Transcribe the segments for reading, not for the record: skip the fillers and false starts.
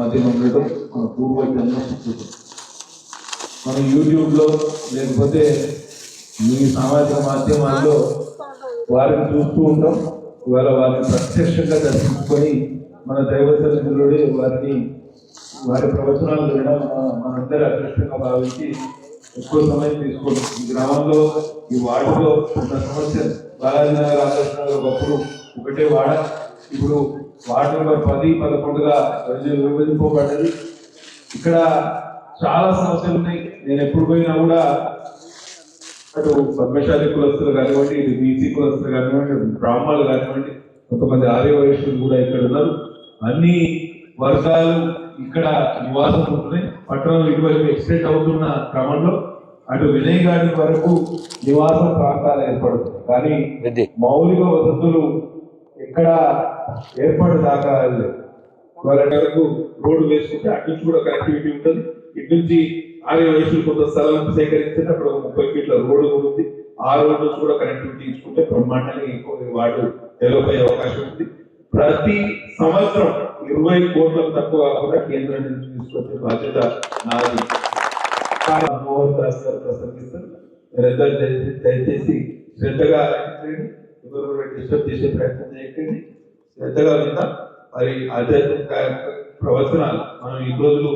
మధ్యలో ఉండటం మన పూర్వజన్మ సుకృతం. మనం యూట్యూబ్లో లేకపోతే మీ సామాజిక మాధ్యమాల్లో వారిని చూస్తూ ఉంటాం. ఇవాళ వారిని ప్రత్యక్షంగా దర్శించుకొని మన దైవ సన్నిధిలోనే వారి ప్రవచనాలు వినడం మనందరి అదృష్టంగా భావించి ఎక్కువ సమయం తీసుకోండి. ఈ గ్రామంలో ఈ వార్డులో ఉన్న సమస్య బాలాజీనగర్ ఆదర్శనగర్ ఒకప్పుడు ఒకటే వాడ, ఇప్పుడు వార్డు నెంబర్ 10, 11గా విభజింపబడ్డది. ఇక్కడ చాలా సమస్యలు ఉన్నాయి. నేను ఎప్పుడు పోయినా కూడా అటు పద్మశాలి కులస్తులు కానివ్వండి, ఇటు బీసీ కులస్తులు కానివ్వండి, బ్రాహ్మణులు కానివ్వండి, కొంతమంది ఆర్యవైశ్యులు కూడా ఇక్కడ ఉన్నారు. అన్ని వర్గాలు ఇక్కడ నివాసం ఉంటున్నాయి. పట్టణం ఇటువైపు ఎక్స్టెండ్ అవుతున్న క్రమంలో అటు వినయ్ గారి వరకు నివాస ప్రాంతాలు ఏర్పడుతుంది. కానీ మౌలిక వసతులు ఎక్కడ ఏర్పడి దాకా వాళ్ళ వరకు రోడ్డు వేసుకుంటే అటు నుంచి కూడా కనెక్టివిటీ ఉంటుంది. ఇటు నుంచి ఆర్యవైశ్యులు కొంత స్థలం సేకరించితే అక్కడ 30 ఫీట్ల రోడ్డు కూడా ఉంది. ఆ రోడ్డు నుంచి కూడా కనెక్టివిటీ ఇచ్చుకుంటే బ్రహ్మాండంగా వాడు డెవలప్ అయ్యే అవకాశం ఉంది. ప్రతి సంవత్సరం 20 కోట్లకు తక్కువ కాకుండా కేంద్రం నుంచి తీసుకొచ్చే బాధ్యత నాది. మోహన్ దాస్ గారు ప్రసంగిస్తారు. దయచేసి శ్రద్ధగా ఎవరు డిస్టర్బ్ చేసే ప్రయత్నం చేయకండి. శ్రద్ధగా విందాం. మరి ఆధ్యాత్మిక ప్రవచనాలు మనం ఈ రోజులు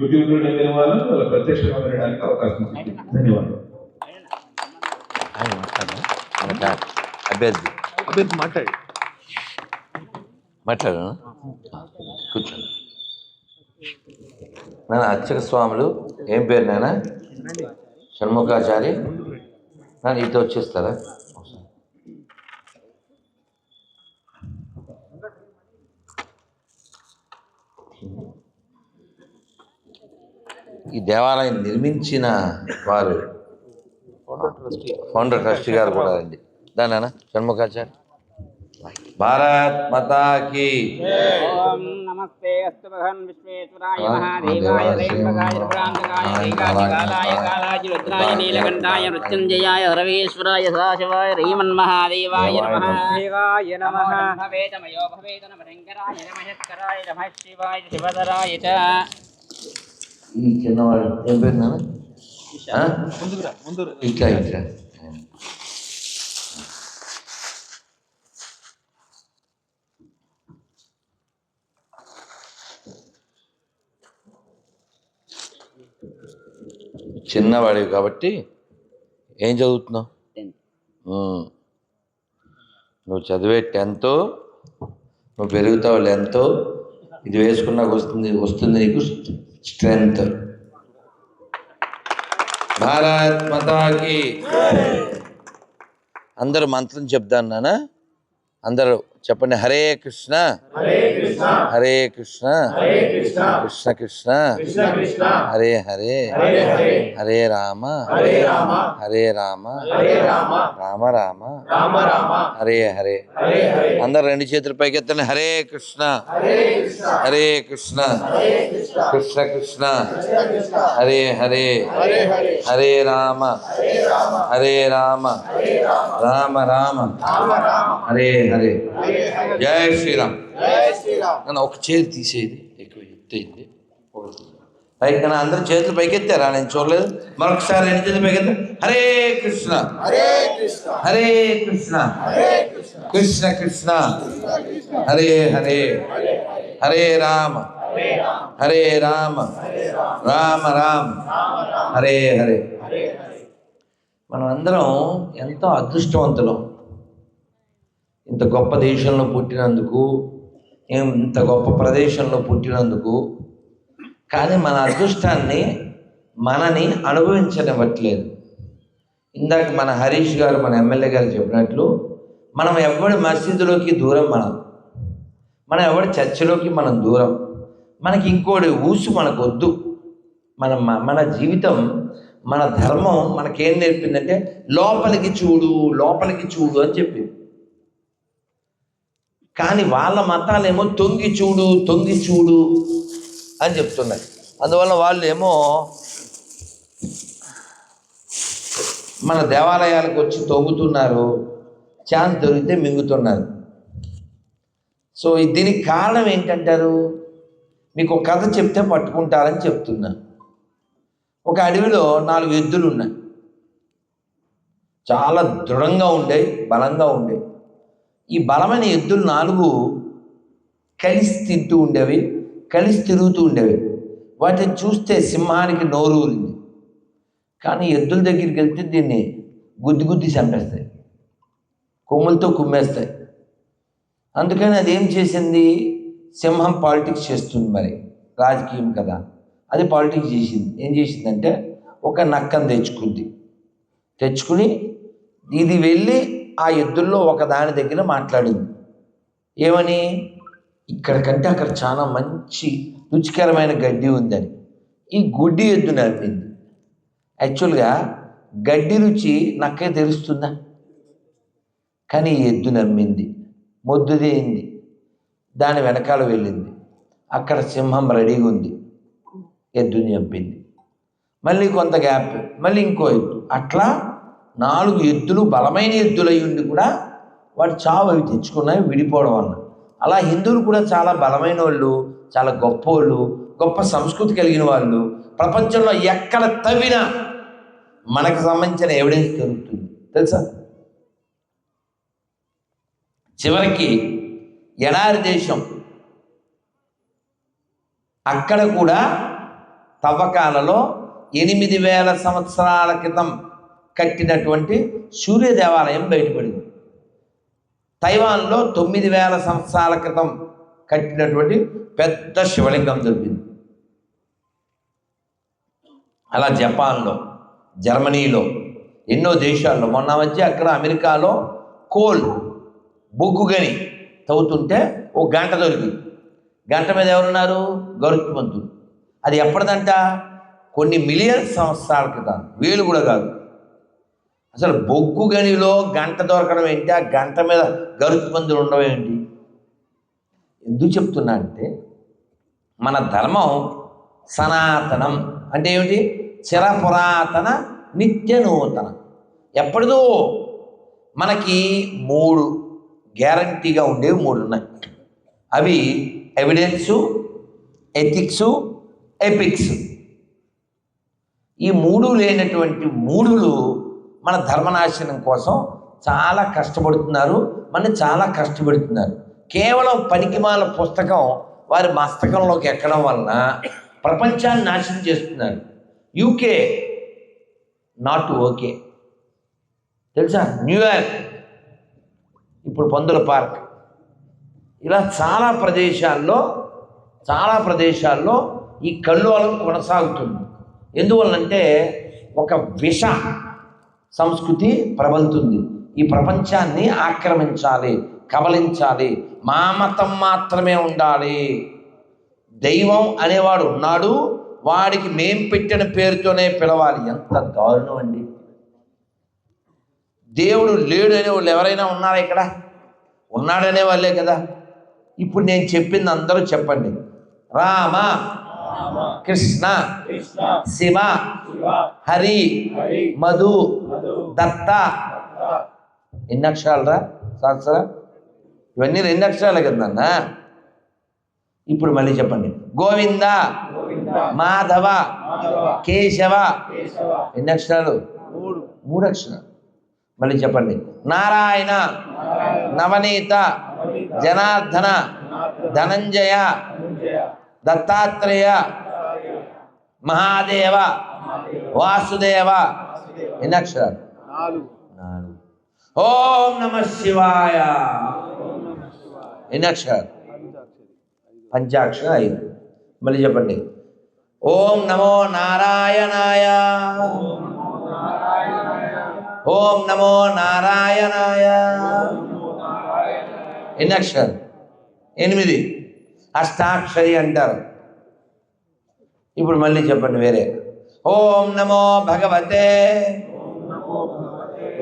యూట్యూబ్ లో వినే వాళ్ళని వాళ్ళ ప్రత్యక్షంగా వినడానికి అవకాశం ఉంది. ధన్యవాదాలు. మాట్లాడు కూర్చోండి. నాన్న అర్చక స్వాములు ఏం పేరు నాన్న? షణ్ముఖాచారి. నాన్న ఇటు వచ్చేస్తారా? ఈ దేవాలయం నిర్మించిన వారు ఫౌండర్ ట్రస్టీ గారు కూడా అండి. దానా షణ్ముఖాచారి. భారత్ మాతా కీ ఓం నమస్తే అస్తు భగవన్ విశ్వేశ్వరాయ మహాదేవాయ త్రయంబకాయ త్రిపురాంతకాయ శ్రీకాంతకాలాయ కాలాయ రుద్రాయ నీలకంఠాయ మృత్యుంజయాయ సర్వేశ్వరాయ సదాశివాయ శ్రీమన్మహాదేవాయ నమః. దేవాయ నమః. భవేతమయో భవేత నమః శంకరాయ నమః నమః శివాయ శివధరాయ చ. ఈ చిన్నవాడు ఏం పేరు నాన్న? ఇట్లా ఇట్లా చిన్నవాడివి కాబట్టి ఏం చదువుతున్నావు? నువ్వు చదివే 10th, నువ్వు పెరుగుతావు 11th. ఇది వేసుకున్నాక వస్తుంది నీకు స్ట్రెంగ్త్. భారత్ మాతాకి. అందరూ మంత్రం చెప్తాను నాన్న. అందరూ చెప్పండి. హరే కృష్ణ హరే కృష్ణ కృష్ణ కృష్ణ హరే హరే హరే రామ హరే రామ రామ రామ హరే హరే. అందరు 2 చేతులు పైకెత్తండి. హరే కృష్ణ హరే కృష్ణ కృష్ణ కృష్ణ హరే హరే హరే రామ హరే రామ రామ రామ హరే హరే. జై శ్రీరామ్. నన్ను ఒక చేతి తీసేది ఎక్కువ ఎత్తైంది. పైకి అందరూ చేతులు పైకెత్తారా? నేను చూడలేదు. మరొకసారి 2 చేతులు పైకెత్తా. హరే కృష్ణ హరే కృష్ణ కృష్ణ కృష్ణ హరే హరే హరే రామ హరే రామ రామ రామ హరే హరే. మనం అందరం ఎంతో అదృష్టవంతులం. ఇంత గొప్ప దేశంలో పుట్టినందుకు, ఇంత గొప్ప ప్రదేశంలో పుట్టినందుకు. కానీ మన అదృష్టాన్ని మనని అనుభవించనివ్వట్లేదు. ఇందాక మన హరీష్ గారు, మన ఎమ్మెల్యే గారు చెప్పినట్లు, మనం ఎవరి మసీదులోకి దూరం, మనం ఎవరి చర్చిలోకి మనం దూరం. మనకి ఇంకోటి ఊసు మనకు వద్దు. మన జీవితం, మన ధర్మం మనకేం నేర్పిందంటే లోపలికి చూడు అని చెప్పింది. కానీ వాళ్ళ మతాలేమో తొంగి చూడు అని చెప్తున్నాయి. అందువల్ల వాళ్ళు ఏమో మన దేవాలయాలకు వచ్చి తొంగుతున్నారు, ఛాన్స్ దొరికితే మింగుతున్నారు. సో దీనికి కారణం ఏంటంటారు? మీకు ఒక కథ చెప్తే పట్టుకుంటారని చెప్తున్నా. ఒక అడవిలో 4 ఎద్దులు ఉన్నాయి. చాలా దృఢంగా ఉండేవి, బలంగా ఉండేవి. ఈ బలమైన ఎద్దులు 4 కలిసి తింటూ ఉండేవి, కలిసి తిరుగుతూ ఉండేవి. వాటిని చూస్తే సింహానికి నోరు ఊరింది. కానీ ఎద్దుల దగ్గరికి వెళ్తే దీన్ని గుద్ది చంపేస్తాయి, కొమ్ములతో కుమ్మేస్తాయి. అందుకని అది ఏం చేసింది, సింహం పాలిటిక్స్ చేస్తుంది, మరి రాజకీయం కదా, అది పాలిటిక్స్ చేసింది. ఏం చేసిందంటే ఒక నక్కను తెచ్చుకుని ఇది వెళ్ళి ఆ ఎద్దుల్లో ఒక దాని దగ్గర మాట్లాడింది. ఏమని, ఇక్కడికంటే అక్కడ చాలా మంచి రుచికరమైన గడ్డి ఉందని. ఈ గుడ్డి ఎద్దు నమ్మింది. యాక్చువల్గా గడ్డి రుచి నక్కే తెలుస్తుందా, కానీ ఈ ఎద్దు నమ్మింది, మొద్దుదేయింది, దాని వెనకాల వెళ్ళింది. అక్కడ సింహం రెడీగా ఉంది, ఎద్దుని చంపింది. మళ్ళీ కొంత గ్యాప్, మళ్ళీ ఇంకో ఎద్దు. అట్లా 4 ఎద్దులు బలమైన ఎద్దులు అయి ఉండి కూడా వాటి చావు అవి తెచ్చుకున్నాయి విడిపోవడం వల్ల. అలా హిందువులు కూడా చాలా బలమైన వాళ్ళు, చాలా గొప్ప వాళ్ళు, గొప్ప సంస్కృతి కలిగిన వాళ్ళు. ప్రపంచంలో ఎక్కడ తవ్వినా మనకు సంబంధించిన ఎవిడెన్స్ దొరుకుతుంది తెలుసా. చివరికి ఎడారి దేశం, అక్కడ కూడా తవ్వకాలలో 8000 సంవత్సరాల క్రితం కట్టినటువంటి సూర్య దేవాలయం బయటపడింది. తైవాన్లో 9000 సంవత్సరాల క్రితం కట్టినటువంటి పెద్ద శివలింగం దొరికింది. అలా జపాన్లో, జర్మనీలో, ఎన్నో దేశాల్లో, మొన్న మధ్య అక్కడ అమెరికాలో బొగ్గు గని తవ్వుతుంటే ఓ గంట దొరికింది. గంట మీద ఎవరున్నారు, గరుత్మంతుడు. అది ఎప్పటిదంట, కొన్ని మిలియన్ సంవత్సరాల క్రితం, వేలు కూడా కాదు. అసలు బొగ్గు గనిలో గంట దొరకడం ఏంటి, ఆ గంట మీద గరుత్మంతుడు ఉండడం ఏంటి? ఎందుకు చెప్తున్నా అంటే, మన ధర్మం సనాతనం అంటే ఏమిటి, చిరపురాతన నిత్య నూతన. ఎప్పటిదో మనకి 3 గ్యారంటీగా ఉండేవి 3 ఉన్నాయి. అవి ఎవిడెన్సు, ఎథిక్సు, ఎపిక్స్. ఈ 3 లేనటువంటి 3లు మన ధర్మనాశనం కోసం చాలా కష్టపడుతున్నారు, మన చాలా కష్టపెడుతున్నారు. కేవలం పనికిమాల పుస్తకం వారి మస్తకంలోకి ఎక్కడం వలన ప్రపంచాన్ని నాశనం చేస్తున్నారు. యూకే నాట్ ఓకే తెలుసా, న్యూయార్క్, ఇప్పుడు పందుల పార్క్, ఇలా చాలా ప్రదేశాల్లో ఈ కల్లోలం కొనసాగుతుంది. ఎందువల్లంటే ఒక విష సంస్కృతి ప్రబలుతుంది. ఈ ప్రపంచాన్ని ఆక్రమించాలి, కబలించాలి, మా మతం మాత్రమే ఉండాలి, దైవం అనేవాడు ఉన్నాడు, వాడికి మేం పెట్టిన పేరుతోనే పిలవాలి. ఎంత దారుణం అండి. దేవుడు లేడు అనే వాళ్ళు ఎవరైనా ఉన్నారా ఇక్కడ? ఉన్నాడనే వాళ్ళే కదా. ఇప్పుడు నేను చెప్పింది అందరూ చెప్పండి. రామ, కృష్ణ, శివ, హరి, మధు, దత్త. ఎన్ని అక్షరాలరా శాస్త్ర? ఇవన్నీ 2 అక్షరాలే కదా నాన్న. ఇప్పుడు మళ్ళీ చెప్పండి. గోవింద, మాధవ, కేశవ. ఎన్ని అక్షరాలు? 3 అక్షరాలు. మళ్ళీ చెప్పండి. నారాయణ, నవనీత, జనార్దన, ధనంజయ, దత్తాత్రేయ, మహాదేవ, వాసుదేవ. ఎన్ని అక్షరాలు? 4. ఓం నమ శివాయ. ఎన్ని అక్షరాలు? పంచాక్షర 5. మళ్ళీ చెప్పండి. ఓం నమో నారాయణాయ. ఓం నమో నారాయణాయ. ఎన్ని అక్షరాలు? 8. అష్టాక్షరి అంటారు. ఇప్పుడు మళ్ళీ చెప్పండి వేరే. ఓం నమో భగవతే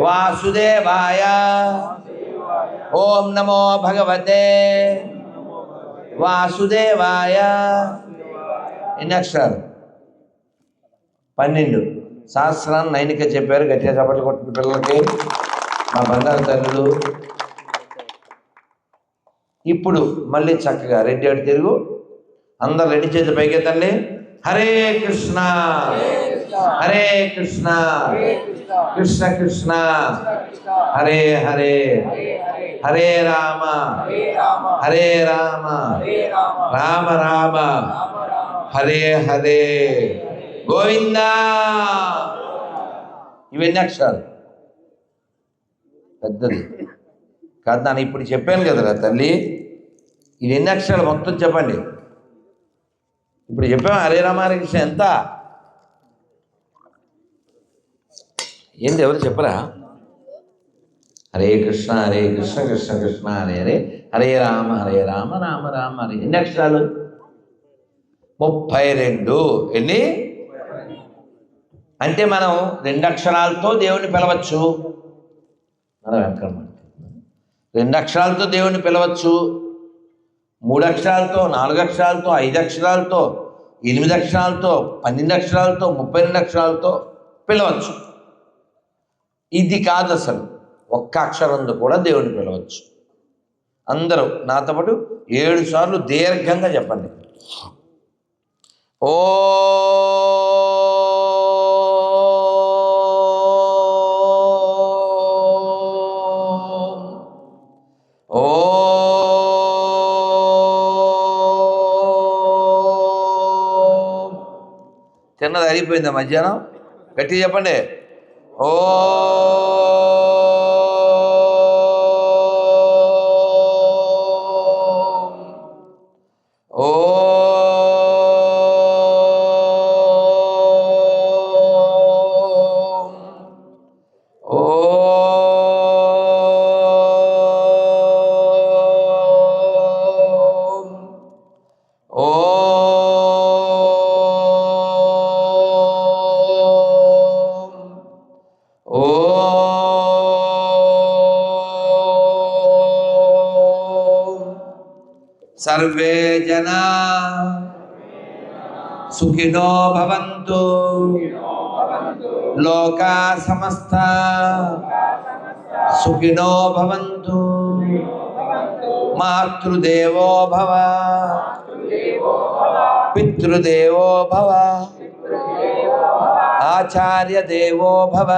వాసుదేవాయ. ఓం నమో భగవతే వాసుదేవాయ. ఎన్ని అక్షరాలు? 12. సహస్రాన్ని 9కే చెప్పారు. గట్టిగా చప్పట్లు కొట్టిన పిల్లలకి, మా బంగారు తల్లులు. ఇప్పుడు మళ్ళీ చక్కగా రెడ్డి అటు తిరుగు. అందరు రెండు చేతులు పైకెత్తండి. హరే కృష్ణ హరే కృష్ణ కృష్ణ కృష్ణ హరే హరే హరే రామ హరే రామ రామ రామ హరే హరే గోవిందా. ఇవన్నీ అక్షరాలు పెద్దది కాదు. నేను ఇప్పుడు చెప్పాను కదరా తల్లి, ఇది ఎన్ని అక్షరాలు మొత్తం చెప్పండి. ఇప్పుడు చెప్పాము హరే రామ హరే కృష్ణ ఎంత ఏంటి ఎవరు చెప్పరా? హరే కృష్ణ కృష్ణ కృష్ణ హరే హరే హరే రామ రామ రామ హరే. ఎన్ని అక్షరాలు? 32. ఎన్ని అంటే మనం 2 అక్షరాలతో దేవుణ్ణి పిలవచ్చు. మనం వెంకటరమణ 2 అక్షరాలతో దేవుణ్ణి పిలవచ్చు, 3 అక్షరాలతో, 4 అక్షరాలతో, 5 అక్షరాలతో, 8 అక్షరాలతో, 12 అక్షరాలతో, 32 అక్షరాలతో పిలవచ్చు. ఇది కాదు అసలు, ఒక్క అక్షరంతో కూడా దేవుణ్ణి పిలవచ్చు. అందరూ నాతో పాటు 7 సార్లు దీర్ఘంగా చెప్పండి. ఓ తిన్నది అయిపోయిందా మధ్యాహ్నం? గట్టిగా చెప్పండి. ఓ ఓ సర్వే జనా సుఖినో భవంతు లోకా సమస్త సుఖినో భవంతు. మాతృదేవో భవ పితృదేవో భవ ఆచార్య దేవో భవ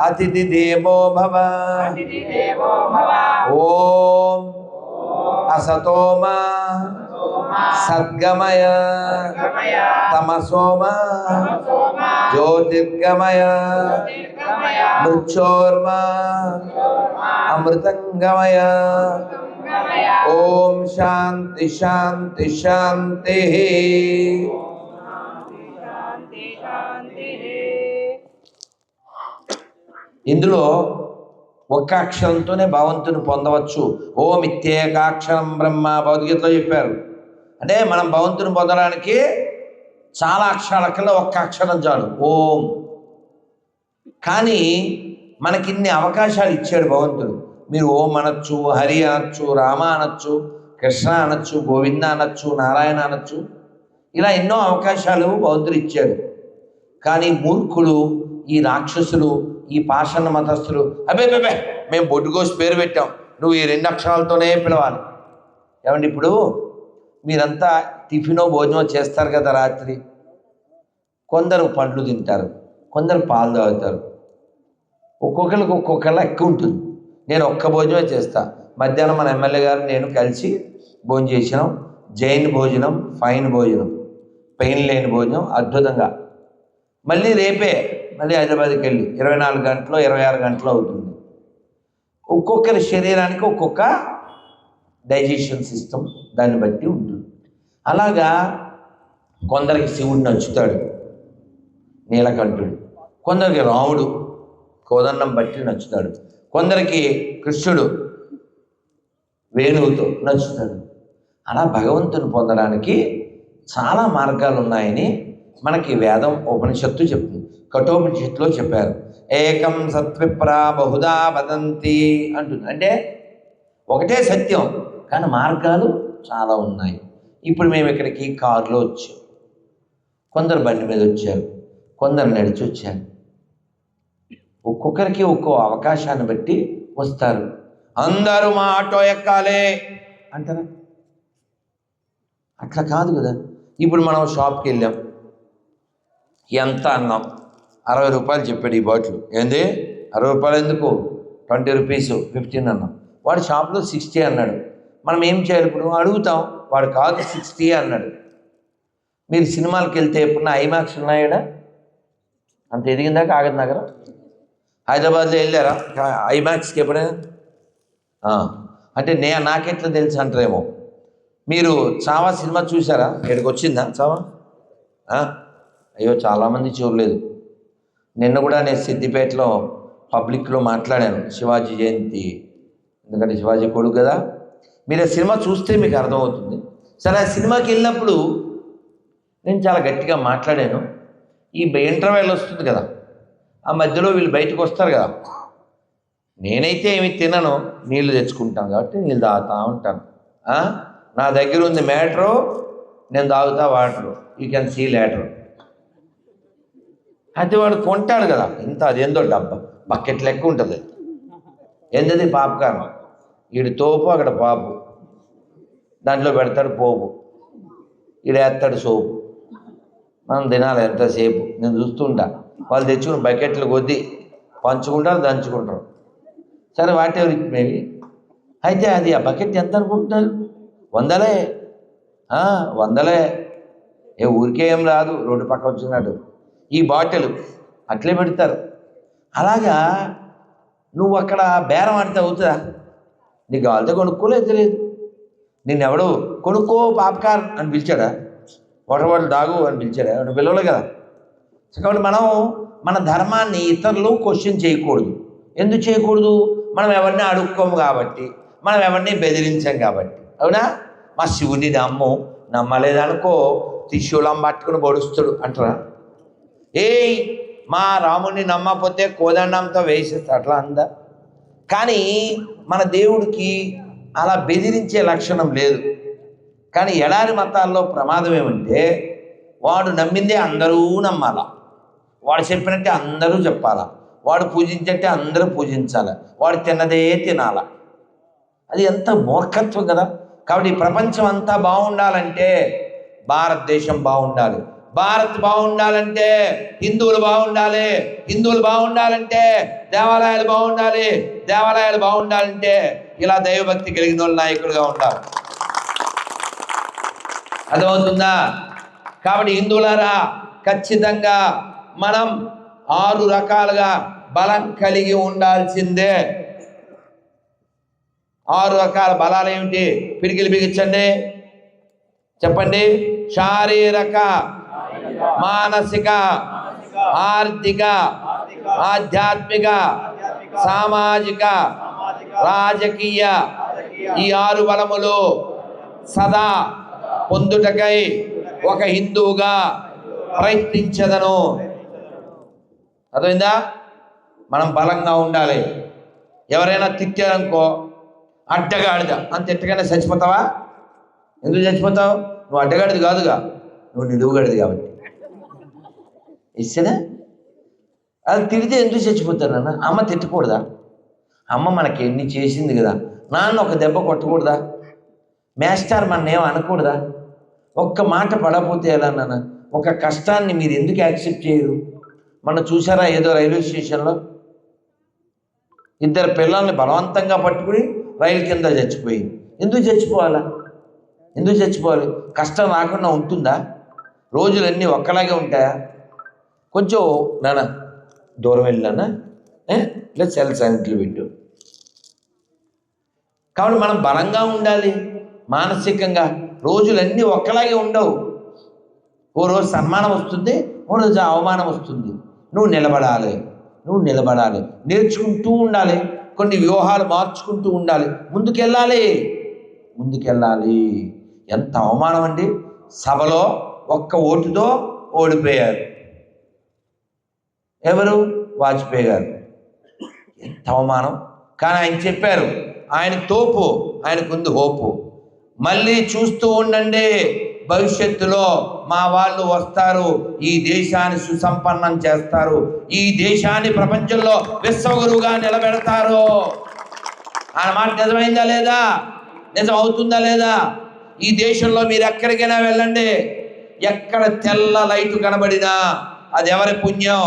అతిథి దేవో భవ. ఓం అసతోమ సద్గమయ తమసోమ జ్యోతిర్గమయ మృత్యోర్మ అమృతంగమయ. ఓం శాంతి శాంతి శాంతి. ఇందులో ఒక్క అక్షరంతోనే భగవంతుని పొందవచ్చు. ఓం ఇత్యేకాక్షరం బ్రహ్మ భగవద్గీతలో చెప్పారు. అంటే మనం భగవంతుని పొందడానికి చాలా అక్షరాల ఒక్క అక్షరం చాలు, ఓం. కానీ మనకి ఇన్ని అవకాశాలు ఇచ్చాడు భగవంతుడు. మీరు ఓం అనొచ్చు, హరి అనొచ్చు, రామ అనొచ్చు, కృష్ణ అనొచ్చు, గోవింద అనొచ్చు, నారాయణ అనొచ్చు. ఇలా ఎన్నో అవకాశాలు భగవంతుడు ఇచ్చాడు. కానీ మూర్ఖులు, ఈ రాక్షసులు, ఈ పాషాణ మతస్థులు అబ్బే మేము బొడ్డుకోసి పేరు పెట్టాం, నువ్వు ఈ 2 అక్షరాలతోనే పిలవాలి. ఏమండి ఇప్పుడు మీరంతా టిఫినో భోజనమో చేస్తారు కదా రాత్రి. కొందరు పండ్లు తింటారు, కొందరు పాలు తాగుతారు. ఒక్కొక్కరికి ఒక్కొక్కలా ఎక్కువ ఉంటుంది. నేను ఒక్క భోజనమే చేస్తా. మధ్యాహ్నం మన ఎమ్మెల్యే గారు నేను కలిసి భోజనం చేసినాం. జైన్ భోజనం, ఫైన్ భోజనం, పెయిన్ లేని భోజనం అద్భుతంగా. మళ్ళీ రేపే మళ్ళీ హైదరాబాద్కి వెళ్ళి 24 గంటలు 26 గంటలు అవుతుంది. ఒక్కొక్కరి శరీరానికి ఒక్కొక్క డైజెషన్ సిస్టమ్ దాన్ని బట్టి ఉంటుంది. అలాగా కొందరికి శివుడు నచ్చుతాడు, నీలకంఠుడు. కొందరికి రాముడు కోదండం బట్టి నచ్చుతాడు. కొందరికి కృష్ణుడు వేణువుతో నచ్చుతాడు. అలా భగవంతుని పొందడానికి చాలా మార్గాలు ఉన్నాయని మనకి వేదం ఉపనిషత్తు చెప్తుంది. కఠోపనిషత్తులో చెప్పారు. ఏకం సత్విప్రా బహుదా వదంతి అంటుంది. అంటే ఒకటే సత్యం, కానీ మార్గాలు చాలా ఉన్నాయి. ఇప్పుడు మేము ఇక్కడికి కారులో వచ్చాం, కొందరు బండి మీద వచ్చారు, కొందరు నడిచి వచ్చారు. ఒక్కొక్కరికి ఒక్కో అవకాశాన్ని బట్టి వస్తారు. అందరూ మా ఆటో ఎక్కాలే అంటారా? అట్లా కాదు కదా. ఇప్పుడు మనం షాప్కి వెళ్ళాం, ఎంత అన్నాం, 60 రూపాయలు చెప్పాడు ఈ బాటిల్. ఏంది 60 రూపాయలు ఎందుకు, 20 రూపీస్ 15 అన్నాం. వాడు షాప్లో 60 అన్నాడు. మనం ఏం చేయాలి ఇప్పుడు, అడుగుతాం. వాడు కాదు 60 అన్నాడు. మీరు సినిమాలకు వెళ్తే ఎప్పుడన్నా ఐమాక్స్ ఉన్నాయా? అంత ఎదిగిందాక ఆగదు నగరం. హైదరాబాద్లో వెళ్ళారా ఐమాక్స్కి ఎప్పుడైనా? అంటే నాకెట్లా తెలుసు అంటారేమో. మీరు చావా సినిమా చూసారా? ఇక్కడికి వచ్చిందా చావా? అయ్యో చాలామంది చూడలేదు. నిన్న కూడా నేను సిద్దిపేటలో పబ్లిక్లో మాట్లాడాను శివాజీ జయంతి, ఎందుకంటే శివాజీ కొడుకు కదా. మీరు ఆ సినిమా చూస్తే మీకు అర్థమవుతుంది. సరే, ఆ సినిమాకి వెళ్ళినప్పుడు నేను చాలా గట్టిగా మాట్లాడాను. ఈ ఇంటర్వెల్ వస్తుంది కదా, ఆ మధ్యలో వీళ్ళు బయటకు వస్తారు కదా. నేనైతే ఏమి తినను, నీళ్ళు తెచ్చుకుంటాను కాబట్టి నీళ్ళు తాగుతూ ఉంటాను. నా దగ్గర ఉంది మ్యాటరు, నేను తాగుతా water. You can see later. అయితే వాడు కొంటాడు కదా, ఇంత అదేందో డబ్బా బకెట్ లెక్క ఉంటుంది. ఏంటది పాపకారం. వీడి తోపు, అక్కడ పాపు, దాంట్లో పెడతాడు పోపు, ఈడేస్తాడు సోపు. మనం తినాలి ఎంతసేపు. నేను చూస్తుంటా, వాళ్ళు తెచ్చుకుని బకెట్లు కొద్దీ పంచుకుంటారు, దంచుకుంటారు. సరే, వాట్ ఎవర్ ఇట్ మేబీ. అయితే అది ఆ బకెట్ ఎంత అనుకుంటున్నారు? 100 ఏ ఊరికే ఏం రాదు, రోడ్డు పక్క వచ్చినాడు. ఈ బాటిల్ అట్లే పెడతారు. అలాగా నువ్వు అక్కడ బేరం ఆడితే అవుతుందా? నీకు కావాలితే కొనుక్కోలేదు, తెలియదు. నిన్నెవడు కొనుక్కో పాప్కార్న్ అని పిలిచాడా? వాటర్ బాటిల్ తాగు అని పిలిచాడా? నువ్వు పిలవలే కదా. కాబట్టి మనం మన ధర్మాన్ని ఇతరులు క్వశ్చన్ చేయకూడదు. ఎందుకు చేయకూడదు? మనం ఎవరిని అడుక్కోము కాబట్టి, మనం ఎవరిని బెదిరించాం కాబట్టి. అవునా? మా శివుని నమ్మలేదనుకో త్రిశూలం పట్టుకుని పొడుస్తాడు అంటారా? మా రాముడిని నమ్మకపోతే కోదండంతో వేసేస్తా, అట్లా అందా? కానీ మన దేవుడికి అలా బెదిరించే లక్షణం లేదు. కానీ ఎడారి మతాల్లో ప్రమాదం ఏమంటే, వాడు నమ్మిందే అందరూ నమ్మాలా, వాడు చెప్పినట్టే అందరూ చెప్పాలా, వాడు పూజించట్టే అందరూ పూజించాలి, వాడు తిన్నదే తినాలా. అది ఎంత మూర్ఖత్వం కదా. కాబట్టి ఈ ప్రపంచం అంతా బాగుండాలంటే భారతదేశం బాగుండాలి. భారత్ బాగుండాలంటే హిందువులు బాగుండాలి. హిందువులు బాగుండాలంటే దేవాలయాలు బాగుండాలి. దేవాలయాలు బాగుండాలంటే ఇలా దైవభక్తి కలిగిన వాళ్ళు నాయకులుగా ఉండాలి. అర్థమవుతుందా? కాబట్టి హిందువులారా, ఖచ్చితంగా మనం 6 రకాలుగా బలం కలిగి ఉండాల్సిందే. 6 రకాల బలాలు ఏమిటి? పిడికిలు బిగించండి, చెప్పండి. శారీరక, మానసిక, ఆర్థిక, ఆధ్యాత్మిక, సామాజిక, రాజకీయ, ఈ 6 బలములు సదా పొందుటకై ఒక హిందువుగా ప్రయత్నించదను. అర్థమైందా? మనం బలంగా ఉండాలి. ఎవరైనా తిట్టారనుకో, అడ్డగాడిద అని తిట్టగానే చచ్చిపోతావా? ఎందుకు చచ్చిపోతావు? నువ్వు అడ్డగాడిది కాదుగా, నువ్వు నిలువుగాడిది కాబట్టి. ఇస్తేనే అది తిడితే ఎందుకు చచ్చిపోతారు నాన్న? అమ్మ తిట్టకూడదా? అమ్మ మనకి ఎన్ని చేసింది కదా. నాన్న ఒక దెబ్బ కొట్టకూడదా? మేస్టార్ మన ఏం అనకూడదా? ఒక్క మాట పడకపోతే ఎలా నాన్న? ఒక కష్టాన్ని మీరు ఎందుకు యాక్సెప్ట్ చేయరు? మనం చూసారా ఏదో రైల్వే స్టేషన్లో 2 పిల్లల్ని బలవంతంగా పట్టుకుని రైలు కింద చచ్చిపోయింది. ఎందుకు చచ్చిపోవాలా? ఎందుకు చచ్చిపోవాలి? కష్టం రాకుండా ఉంటుందా? రోజులన్నీ ఒక్కలాగే ఉంటాయా? కొంచెం నాన్న దూరం వెళ్ళానా లేదా సెల్ సైలెంట్లు పెట్టు. కాబట్టి మనం బలంగా ఉండాలి మానసికంగా. రోజులన్నీ ఒక్కలాగే ఉండవు. ఓ రోజు సన్మానం వస్తుంది, ఓ రోజు అవమానం వస్తుంది. నువ్వు నిలబడాలి, నేర్చుకుంటూ ఉండాలి, కొన్ని వ్యూహాలు మార్చుకుంటూ ఉండాలి, ముందుకెళ్ళాలి. ఎంత అవమానం అండి! సభలో ఒక్క ఓటుతో ఓడిపోయారు. ఎవరు? వాజ్పేయి గారు. ఎంత అవమానం! కానీ ఆయన చెప్పారు, ఆయన తోపు, ఆయనకుంది హోపు. మళ్ళీ చూస్తూ ఉండండి, భవిష్యత్తులో మా వాళ్ళు వస్తారు, ఈ దేశాన్ని సుసంపన్నం చేస్తారు, ఈ దేశాన్ని ప్రపంచంలో విశ్వగురువుగా నిలబెడతారు. ఆయన మాట నిజమైందా లేదా? నిజం అవుతుందా లేదా? ఈ దేశంలో మీరు ఎక్కడికైనా వెళ్ళండి, ఎక్కడ తెల్ల లైట్ కనబడినా అది ఎవరి పుణ్యం?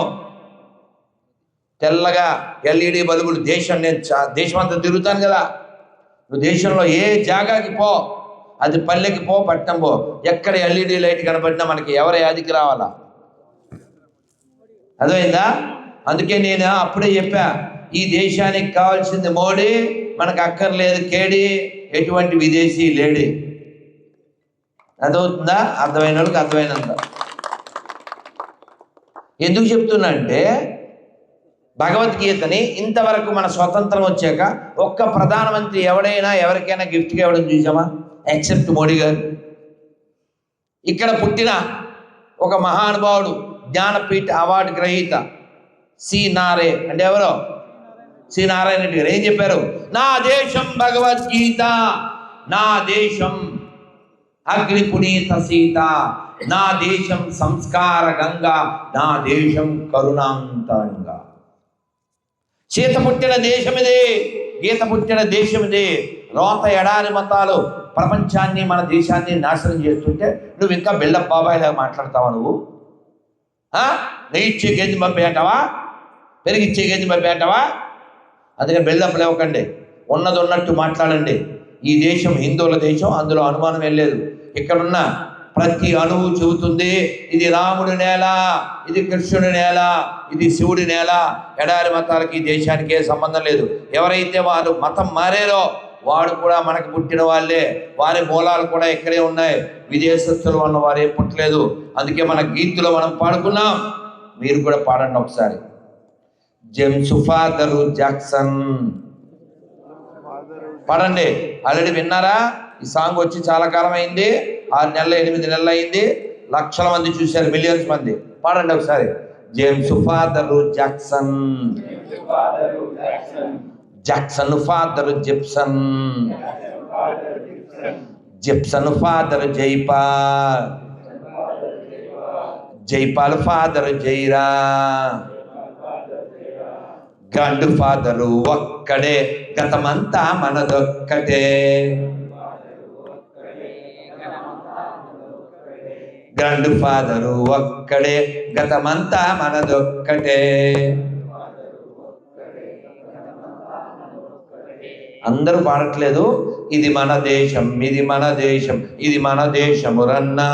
తెల్లగా ఎల్ఈడి బల్బులు. నేను దేశం అంతా తిరుగుతాను కదా, నువ్వు దేశంలో ఏ జాగాకి పో, అది పల్లెకి పో, పట్టణం పో, ఎక్కడ ఎల్ఈడి లైట్ కనబడినా మనకి ఎవరి యాదికి రావాలా? అర్థమైందా? అందుకే నేను అప్పుడే చెప్పా, ఈ దేశానికి కావాల్సింది మోడీ, మనకు అక్కర్లేదు కేడి, ఎటువంటి విదేశీ లేడీ. అర్థమవుతుందా? అర్థమైన వాళ్ళకి అర్థమైనంత. ఎందుకు చెప్తున్నా అంటే, భగవద్గీతని ఇంతవరకు మన స్వతంత్రం వచ్చాక ఒక్క ప్రధానమంత్రి ఎవడైనా ఎవరికైనా గిఫ్ట్గా ఇవ్వడం చూసామా? ఎక్సెప్ట్ మోడీ గారు. ఇక్కడ పుట్టిన ఒక మహానుభావుడు, జ్ఞానపీఠ అవార్డు గ్రహీత సి నారే అంటే ఎవరో సి నారాయణ రెడ్డి గారు ఏం చెప్పారు? నా దేశం భగవద్గీత, నా దేశం అగ్ని పునీత సీత, నా దేశం సంస్కార గంగా, నా దేశం కరుణాంతంగా. సీత పుట్టిన దేశం ఇదే, గీత పుట్టిన దేశం ఇదే. రోత ఎడారి మతాలు ప్రపంచాన్ని, మన దేశాన్ని నాశనం చేస్తుంటే నువ్వు ఇంకా బిల్డప్ బాబాయ్లాగా మాట్లాడతావా? నువ్వు నెయ్యి ఇచ్చే గేంజి పంపేంటావా? పెరిగిచ్చే గేంజి పంపేంటావా? అందుకని బిల్డప్ లేవకండి, ఉన్నది ఉన్నట్టు మాట్లాడండి. ఈ దేశం హిందువుల దేశం, అందులో అనుమానం ఏం లేదు. ఇక్కడున్న ప్రతి అణువు చెబుతుంది, ఇది రాముడి నేల, ఇది కృష్ణుడి నేల, ఇది శివుడి నేల. ఎడారి మతాలకి ఈ దేశానికి ఏ సంబంధం లేదు. ఎవరైతే వారు మతం మారారో వాడు కూడా మనకు పుట్టిన వాళ్ళే, వారి మూలాలు కూడా ఇక్కడే ఉన్నాయి. విదేశస్తులు ఉన్న వారు ఏం పుట్టలేదు. అందుకే మన గీతులో మనం పాడుకున్నాం, మీరు కూడా పాడండి ఒకసారి. జేమ్స్ ఫాదరు జాక్సన్ పాడండి. ఆల్రెడీ విన్నారా? ఈ సాంగ్ వచ్చి చాలా కాలం అయింది, 6 నెలలు 8 నెలలు అయింది, లక్షల మంది చూశారు, మిలియన్స్ మంది. పాడండి ఒకసారి. James father Jackson, Jackson father Gibson, Gibson father Jaipal, Jaipal father Jaira, grand father ఒక్కడే, గతమంతా మనదొక్కటే. గ్రాండ్ ఫాదరు ఒక్కడే, గతమంతా మనదొక్కటే. అందరూ పాడట్లేదు. ఇది మన దేశం, ఇది మన దేశం, ఇది మన దేశమురన్నా,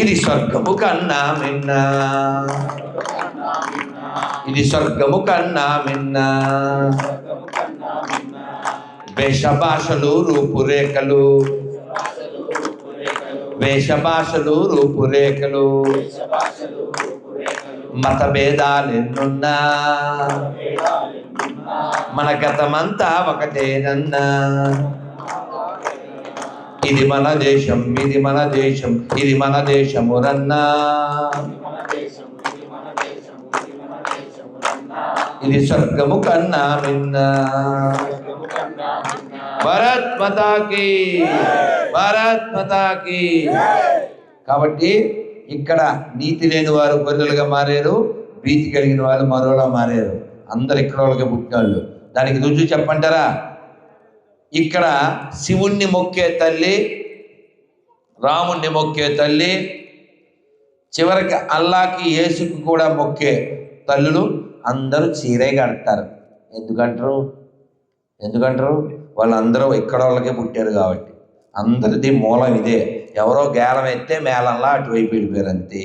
ఇది స్వర్గము కన్నా మిన్నా, ఇది స్వర్గము కన్నా మిన్నా. వేషభాషలు రూపురేఖలు, వేషభాషలు రూపురేఖలు, మత భేదాలెన్నున్నా మన గతమంతా ఒకటేనన్నా. ఇది మన దేశం, ఇది మన దేశం, ఇది మన దేశమురన్నా, ఇది స్వర్గము కన్నా మిన్నా. భారత్ మాతాకి, భారత్ మాతాకి. కాబట్టి ఇక్కడ నీతి లేని వారు గొర్రెలుగా మారారు, భీతి కలిగిన వారు మరోలా మారారు. అందరు ఇక్కడ వాళ్ళకి పుట్టినాళ్ళు. దానికి రుజువు చెప్పంటారా? ఇక్కడ శివుణ్ణి మొక్కే తల్లి, రాముణ్ణి మొక్కే తల్లి, చివరికి అల్లాకి యేసుకు కూడా మొక్కే తల్లులు అందరూ చీరే కడతారు. ఎందుకంటారు? ఎందుకంటారు? వాళ్ళందరూ ఇక్కడ వాళ్ళకే పుట్టారు కాబట్టి. అందరిది మూలం ఇదే. ఎవరో గేలం ఎత్తే మేళంలా అటువైపు వెళ్ళిపోయారు అంతే.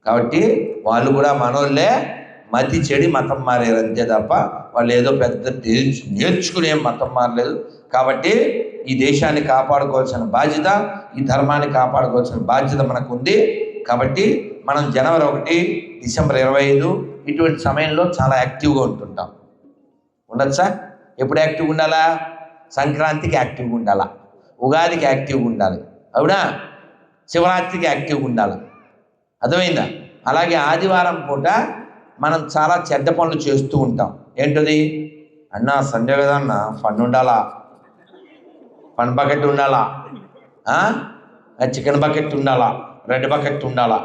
కాబట్టి వాళ్ళు కూడా మనోళ్ళే, మతి చెడి మతం మారారు అంతే తప్ప వాళ్ళు ఏదో పెద్ద నేర్చుకునే మతం మారలేదు. కాబట్టి ఈ దేశాన్ని కాపాడుకోవాల్సిన బాధ్యత, ఈ ధర్మాన్ని కాపాడుకోవాల్సిన బాధ్యత మనకు ఉంది. కాబట్టి మనం జనవరి 1, డిసెంబర్ 25 ఇటువంటి సమయంలో చాలా యాక్టివ్గా ఉంటుంటాం. ఉండొచ్చా? ఎప్పుడు యాక్టివ్గా ఉండాలా? సంక్రాంతికి యాక్టివ్గా ఉండాలా, ఉగాదికి యాక్టివ్గా ఉండాలి, అవునా? శివరాత్రికి యాక్టివ్గా ఉండాలి. అర్థమైందా? అలాగే ఆదివారం పూట మనం చాలా చెడ్డ పనులు చేస్తూ ఉంటాం. ఏంటది? అన్న సండే కదా అన్న, ఫన్ ఉండాలా, ఫన్ బకెట్ ఉండాలా, చికెన్ బకెట్ ఉండాలా, రెడ్ బకెట్ ఉండాలా.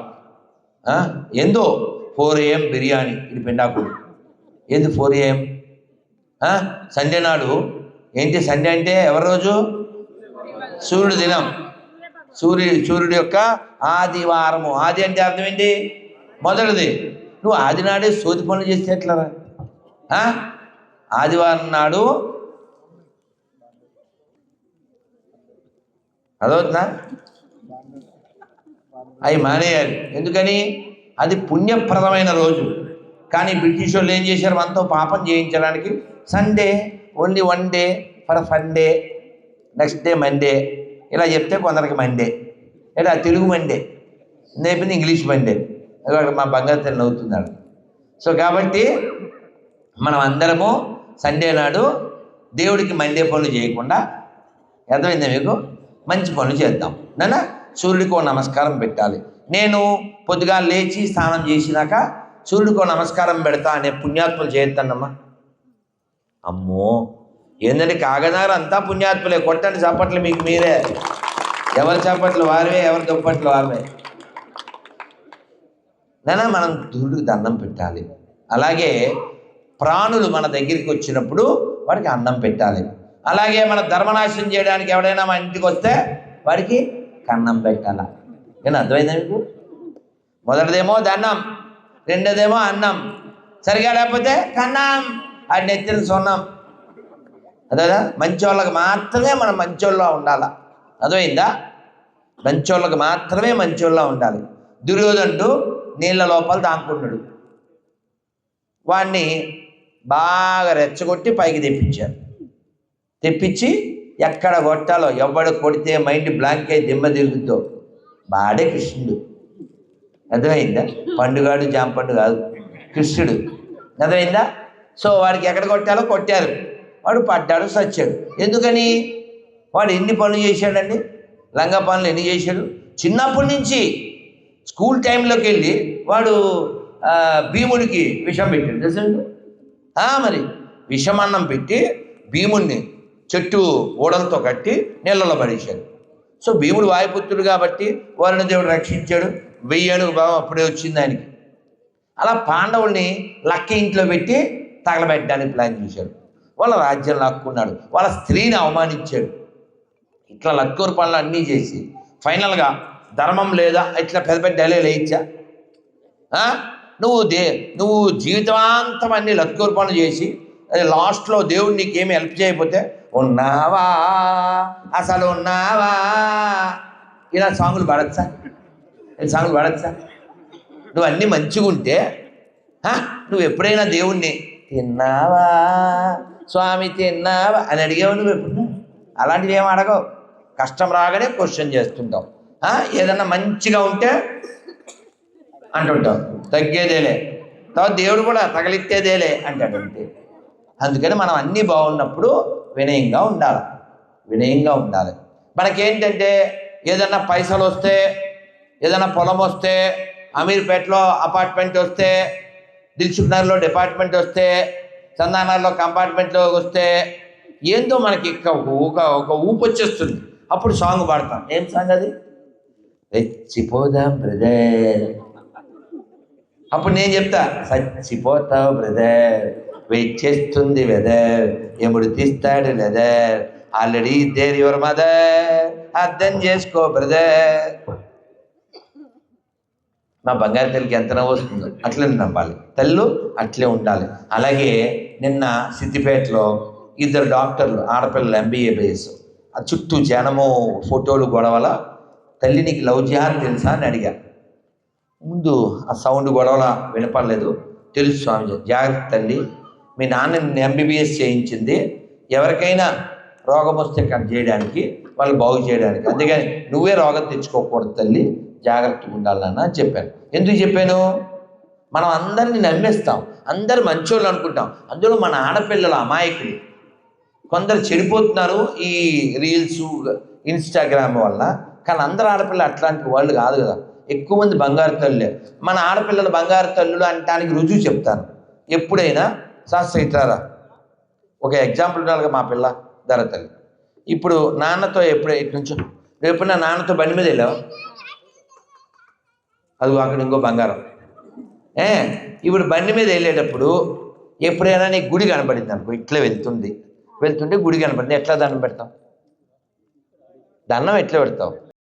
ఏందో 4 AM బిర్యానీ, ఇది పెండాకుడు. ఏంది 4 AM? సండే నాడు ఏంటి సండే అంటే ఎవరి రోజు? సూర్యుడి దినం, సూర్యుడి యొక్క ఆదివారము. ఆది అంటే అర్థం ఏంటి? మొదటిది. నువ్వు ఆది నాడే సోది పనులు చేస్తే ఎట్లరా? ఆదివారం నాడు అదవుతుందా? అవి మానేయాలి. ఎందుకని? అది పుణ్యప్రదమైన రోజు. కానీ బ్రిటిష్ వాళ్ళు ఏం చేశారు? మనతో పాపం చేయించడానికి Sunday only 1 day for Sunday, next day Monday, ఇలా చెప్తే కొందరికి మండే, ఇలా తెలుగు మండే, నేర్పింది ఇంగ్లీష్ మండే. మా బంగారు తల్లి నవ్వుతున్నాడు. సో కాబట్టి మనం అందరము సండే నాడు దేవుడికి మండే పనులు చేయకుండా, అర్థమైందా మీకు? మంచి పనులు చేద్దాం. నాన్న సూర్యుడికి ఓ నమస్కారం పెట్టాలి. నేను పొద్దుగా లేచి స్నానం చేసినాక సూర్యుడికి ఓ నమస్కారం పెడతా అనే పుణ్యాత్ములు చేయొద్దన్నమ్మా. అమ్మో ఏంటంటే కాగనారు అంతా పుణ్యాత్ములే. కొట్టండి చప్పట్లు మీకు మీరే. ఎవరి చప్పట్లు వారివే, ఎవరి దుప్పట్లు వారివే. నాన్న మనం సూర్యుడికి దండం పెట్టాలి. అలాగే ప్రాణులు మన దగ్గరికి వచ్చినప్పుడు వాడికి అన్నం పెట్టాలి. అలాగే మన ధర్మనాశనం చేయడానికి ఎవడైనా మన ఇంటికి వస్తే వాడికి కన్నం పెట్టాల. నేను అర్థమైందా మీకు? మొదటిదేమో దండం, రెండోదేమో అన్నం, సరిగా లేకపోతే కన్నం, అది నెత్తిన సొన్నం. అదేదా? మంచోళ్ళకి మాత్రమే మనం మంచోళ్ళ ఉండాలా. అర్థమైందా? మంచోళ్ళకి మాత్రమే మంచోళ్ళ ఉండాలి. దుర్యోధనుడు నీళ్ళ లోపల దాంకున్నాడు. వాడిని బాగా రెచ్చగొట్టి పైకి తెప్పించారు. తెప్పించి ఎక్కడ కొట్టాలో, ఎవడు కొడితే మైండ్ బ్లాంక్ అయి దిమ్మ తిరుగుతో వాడే కృష్ణుడు. అర్థమైందా? పండుగాడు జాంపండు కాదు, కృష్ణుడు. అర్థమైందా? సో వాడికి ఎక్కడ కొట్టాలో కొట్టారు. వాడు పడ్డాడు, సచ్చాడు. ఎందుకని? వాడు ఎన్ని పనులు చేశాడండి? లంగా పనులు ఎన్ని చేశాడు? చిన్నప్పటి నుంచి స్కూల్ టైంలోకి వెళ్ళి వాడు భీముడికి విషం పెట్టాడు తెలుసండి. మరి విషమన్నం పెట్టి భీముడిని చెట్టు ఓడలతో కట్టి నీళ్ళలో పడేశాడు. సో భీముడు వాయుపుత్రుడు కాబట్టి వరుణ దేవుడు రక్షించాడు. 1000 ఏనుగు భావం అప్పుడే వచ్చింది ఆయనకి. అలా పాండవుల్ని లక్క ఇంట్లో పెట్టి తగలబెట్టడానికి ప్లాన్ చేశాడు. వాళ్ళ రాజ్యం లాక్కున్నాడు, వాళ్ళ స్త్రీని అవమానించాడు. ఇట్లా లక్కూరు పనులు అన్నీ చేసి ఫైనల్గా ధర్మం లేదా ఇట్లా పెద్ద పెద్ద డైలాగులు వేయించా. నువ్వు జీవితాంతం అన్ని లక్కూరు పనులు చేసి లాస్ట్లో దేవుడు నీకేమి హెల్ప్ చేయకపోతే ఉన్నావా అసలు ఉన్నావా, ఇలా సాంగులు పాడచ్చా? సాంగులు పాడచ్చా? నువ్వు అన్నీ మంచిగా ఉంటే నువ్వు ఎప్పుడైనా దేవుణ్ణి తిన్నావా స్వామి తిన్నావా అని అడిగావు? నువ్వు ఎప్పుడు అలాంటివి ఏం అడగవు. కష్టం రాగానే క్వశ్చన్ చేస్తుంటావు. ఏదన్నా మంచిగా ఉంటే అంటుంటావు, తగ్గేదేలే. తర్వాత దేవుడు కూడా తగలిట్టేదేలే అంటాడు అంతే. అందుకని మనం అన్నీ బాగున్నప్పుడు వినయంగా ఉండాలి, వినయంగా ఉండాలి. మనకేంటంటే ఏదన్నా పైసలు వస్తే, ఏదైనా పొలం వస్తే, అమీర్పేటలో అపార్ట్మెంట్ వస్తే, దిల్సుఖ్నగర్లో డిపార్ట్మెంట్ వస్తే, చందానగర్లో కంపార్ట్మెంట్లో వస్తే ఏందో మనకి ఒక ఊపు వచ్చేస్తుంది. అప్పుడు సాంగ్ పాడతాం. ఏం సాంగ్ అది? రెచ్చిపోదాం బ్రదర్. అప్పుడు నేను చెప్తా, చచ్చిపోతావు బ్రదర్, వెయిట్ చేస్తుంది వెదర్, ఎముడు తీస్తాడు leather, already there your mother, అర్థం చేసుకో బ్రదర్. మా బంగారు తల్లికి ఎంత నవ్వు వస్తుందో అట్లే నవ్వాలి, తల్లు అట్లే ఉండాలి. అలాగే నిన్న సిద్దిపేటలో 2 డాక్టర్లు ఆడపిల్లలు MBA బేస్, ఆ చుట్టూ జనము ఫోటోలు గొడవల, తల్లి నీకు లవ్ జిహాద్ తెలుసా అని అడిగా. ముందు ఆ సౌండ్ గొడవల వినపడలేదు. తెలుసు స్వామి, జాగ్రత్త తల్లి, మీ నాన్న MBBS చేయించింది ఎవరికైనా రోగం వస్తే కట్ చేయడానికి, వాళ్ళు బాగు చేయడానికి, అందుకని నువ్వే రోగం తెచ్చుకోకూడదు తల్లి, జాగ్రత్తగా ఉండాలన్నా అని చెప్పాను. ఎందుకు చెప్పాను? మనం అందరినీ నమ్మేస్తాం, అందరు మంచోళ్ళు అనుకుంటాం. అందులో మన ఆడపిల్లల అమాయకులు కొందరు చెడిపోతున్నారు ఈ రీల్స్ ఇన్స్టాగ్రామ్ వల్ల. కానీ అందరు ఆడపిల్లలు అట్లాంటి వాళ్ళు కాదు కదా, ఎక్కువ మంది బంగారు తల్లులే. మన ఆడపిల్లలు బంగారు తల్లులు అనటానికి రుజువు చెప్తాను. ఎప్పుడైనా శాస్త్ర ఇట్లారా ఒక ఎగ్జాంపుల్ ఉండాలిగా, మా పిల్ల ధర తల్లి ఇప్పుడు నాన్నతో ఇటు నుంచో రేపు నా నాన్నతో బండి మీద వెళ్ళావు, అది అక్కడ ఇంకో బంగారం. ఇప్పుడు బండి మీద వెళ్ళేటప్పుడు ఎప్పుడైనా నీకు గుడి కనబడింది అనుకో, ఇట్లా వెళ్తుంది, వెళ్తుంటే గుడి కనపడింది, ఎట్లా దండం పెడతాం? దండం ఎట్లా పెడతావు?